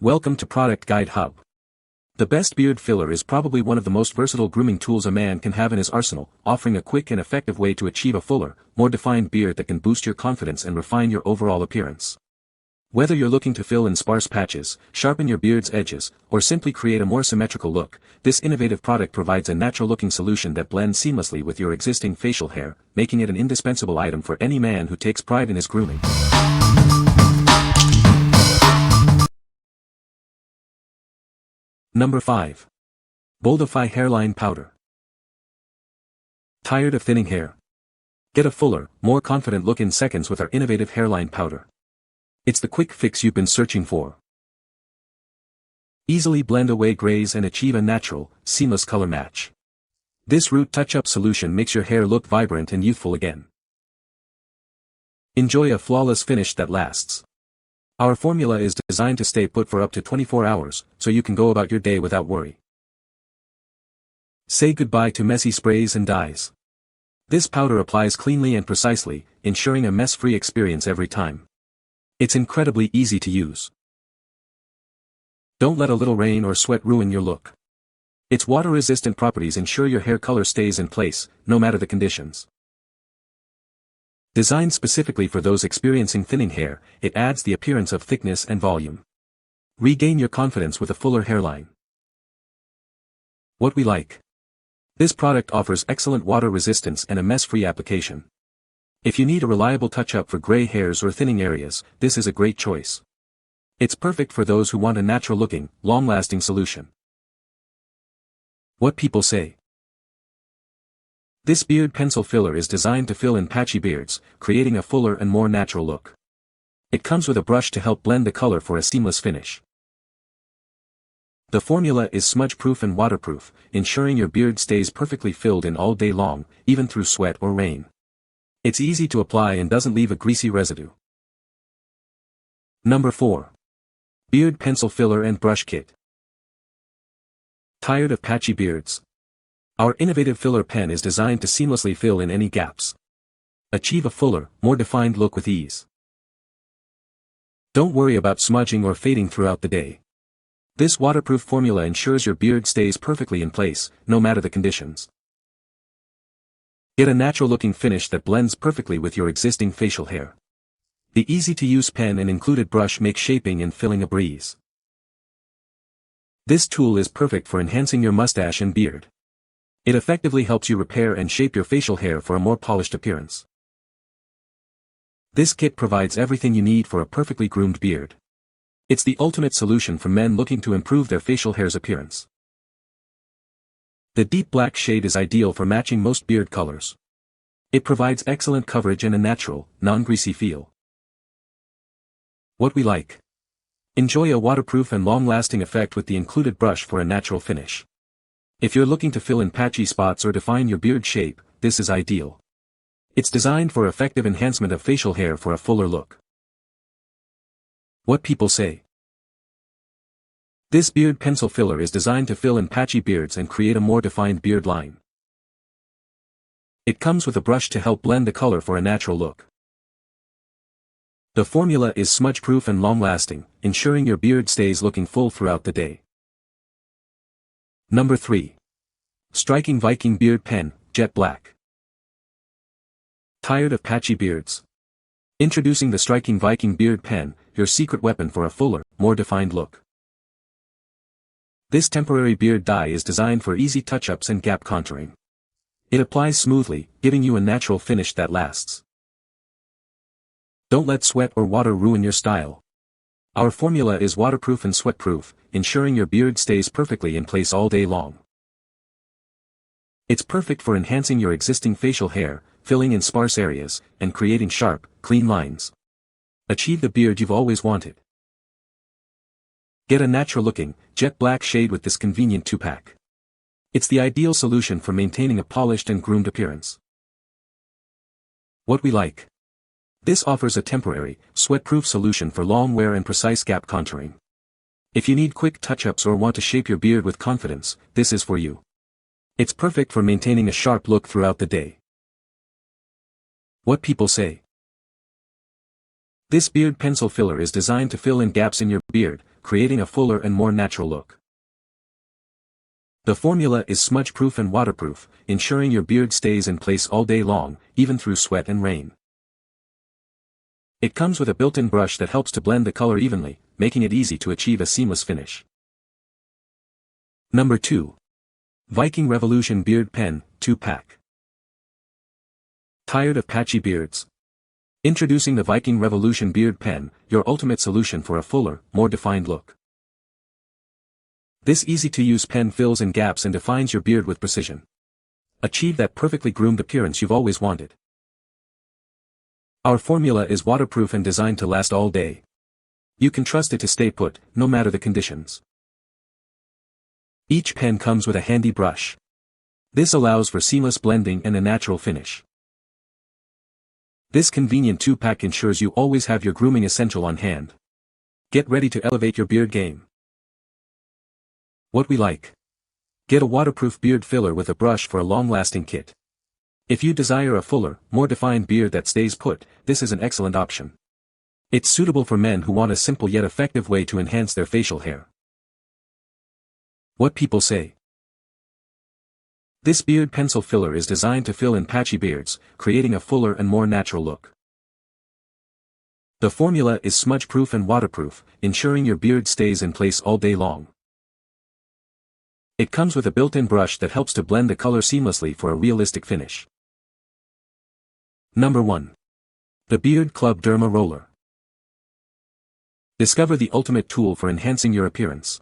Welcome to Product Guide Hub. The best beard filler is probably one of the most versatile grooming tools a man can have in his arsenal, offering a quick and effective way to achieve a fuller, more defined beard that can boost your confidence and refine your overall appearance. Whether you're looking to fill in sparse patches, sharpen your beard's edges, or simply create a more symmetrical look, this innovative product provides a natural-looking solution that blends seamlessly with your existing facial hair, making it an indispensable item for any man who takes pride in his grooming. Number 5. BOLDIFY Hairline Powder. Tired of thinning hair? Get a fuller, more confident look in seconds with our innovative hairline powder. It's the quick fix you've been searching for. Easily blend away grays and achieve a natural, seamless color match. This root touch-up solution makes your hair look vibrant and youthful again. Enjoy a flawless finish that lasts. Our formula is designed to stay put for up to 24 hours, so you can go about your day without worry. Say goodbye to messy sprays and dyes. This powder applies cleanly and precisely, ensuring a mess-free experience every time. It's incredibly easy to use. Don't let a little rain or sweat ruin your look. Its water-resistant properties ensure your hair color stays in place, no matter the conditions. Designed specifically for those experiencing thinning hair, it adds the appearance of thickness and volume. Regain your confidence with a fuller hairline. What we like. This product offers excellent water resistance and a mess-free application. If you need a reliable touch-up for gray hairs or thinning areas, this is a great choice. It's perfect for those who want a natural-looking, long-lasting solution. What people say. This beard pencil filler is designed to fill in patchy beards, creating a fuller and more natural look. It comes with a brush to help blend the color for a seamless finish. The formula is smudge-proof and waterproof, ensuring your beard stays perfectly filled in all day long, even through sweat or rain. It's easy to apply and doesn't leave a greasy residue. Number 4. Beard Pencil Filler and Brush Kit. Tired of patchy beards? Our innovative filler pen is designed to seamlessly fill in any gaps. Achieve a fuller, more defined look with ease. Don't worry about smudging or fading throughout the day. This waterproof formula ensures your beard stays perfectly in place, no matter the conditions. Get a natural-looking finish that blends perfectly with your existing facial hair. The easy-to-use pen and included brush make shaping and filling a breeze. This tool is perfect for enhancing your mustache and beard. It effectively helps you repair and shape your facial hair for a more polished appearance. This kit provides everything you need for a perfectly groomed beard. It's the ultimate solution for men looking to improve their facial hair's appearance. The deep black shade is ideal for matching most beard colors. It provides excellent coverage and a natural, non-greasy feel. What we like. Enjoy a waterproof and long-lasting effect with the included brush for a natural finish. If you're looking to fill in patchy spots or define your beard shape, this is ideal. It's designed for effective enhancement of facial hair for a fuller look. What people say. This beard pencil filler is designed to fill in patchy beards and create a more defined beard line. It comes with a brush to help blend the color for a natural look. The formula is smudge-proof and long-lasting, ensuring your beard stays looking full throughout the day. Number 3. Striking Viking Beard Pen, Jet Black. Tired of patchy beards? Introducing the Striking Viking Beard Pen, your secret weapon for a fuller, more defined look. This temporary beard dye is designed for easy touch-ups and gap contouring. It applies smoothly, giving you a natural finish that lasts. Don't let sweat or water ruin your style. Our formula is waterproof and sweat-proof, ensuring your beard stays perfectly in place all day long. It's perfect for enhancing your existing facial hair, filling in sparse areas, and creating sharp, clean lines. Achieve the beard you've always wanted. Get a natural-looking, jet black shade with this convenient 2-pack. It's the ideal solution for maintaining a polished and groomed appearance. What we like. This offers a temporary, sweat-proof solution for long wear and precise gap contouring. If you need quick touch-ups or want to shape your beard with confidence, this is for you. It's perfect for maintaining a sharp look throughout the day. What people say. This beard pencil filler is designed to fill in gaps in your beard, creating a fuller and more natural look. The formula is smudge-proof and waterproof, ensuring your beard stays in place all day long, even through sweat and rain. It comes with a built-in brush that helps to blend the color evenly, making it easy to achieve a seamless finish. Number 2. Viking Revolution Beard Pen, 2-pack. Tired of patchy beards? Introducing the Viking Revolution Beard Pen, your ultimate solution for a fuller, more defined look. This easy-to-use pen fills in gaps and defines your beard with precision. Achieve that perfectly groomed appearance you've always wanted. Our formula is waterproof and designed to last all day. You can trust it to stay put, no matter the conditions. Each pen comes with a handy brush. This allows for seamless blending and a natural finish. This convenient 2-pack ensures you always have your grooming essential on hand. Get ready to elevate your beard game. What we like. Get a waterproof beard filler with a brush for a long-lasting kit. If you desire a fuller, more defined beard that stays put, this is an excellent option. It's suitable for men who want a simple yet effective way to enhance their facial hair. What people say. This beard pencil filler is designed to fill in patchy beards, creating a fuller and more natural look. The formula is smudge-proof and waterproof, ensuring your beard stays in place all day long. It comes with a built-in brush that helps to blend the color seamlessly for a realistic finish. Number 1. The Beard Club Derma Roller. Discover the ultimate tool for enhancing your appearance.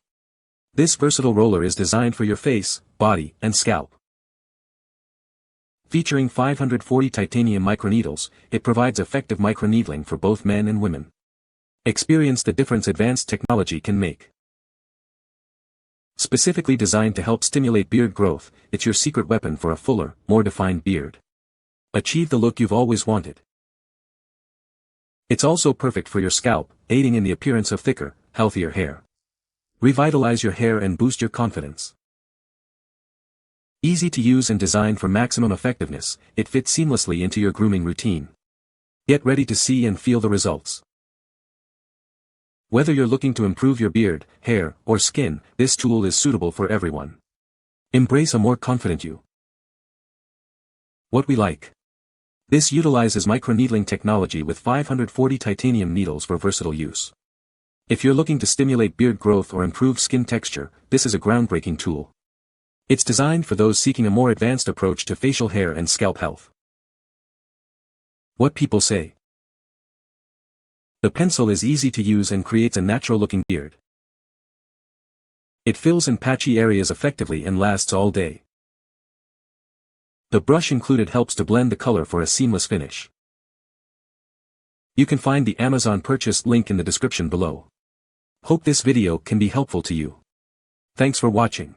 This versatile roller is designed for your face, body, and scalp. Featuring 540 titanium microneedles, it provides effective microneedling for both men and women. Experience the difference advanced technology can make. Specifically designed to help stimulate beard growth, it's your secret weapon for a fuller, more defined beard. Achieve the look you've always wanted. It's also perfect for your scalp, aiding in the appearance of thicker, healthier hair. Revitalize your hair and boost your confidence. Easy to use and designed for maximum effectiveness, it fits seamlessly into your grooming routine. Get ready to see and feel the results. Whether you're looking to improve your beard, hair, or skin, this tool is suitable for everyone. Embrace a more confident you. What we like. This utilizes microneedling technology with 540 titanium needles for versatile use. If you're looking to stimulate beard growth or improve skin texture, this is a groundbreaking tool. It's designed for those seeking a more advanced approach to facial hair and scalp health. What people say. The pencil is easy to use and creates a natural-looking beard. It fills in patchy areas effectively and lasts all day. The brush included helps to blend the color for a seamless finish. You can find the Amazon purchase link in the description below. Hope this video can be helpful to you. Thanks for watching.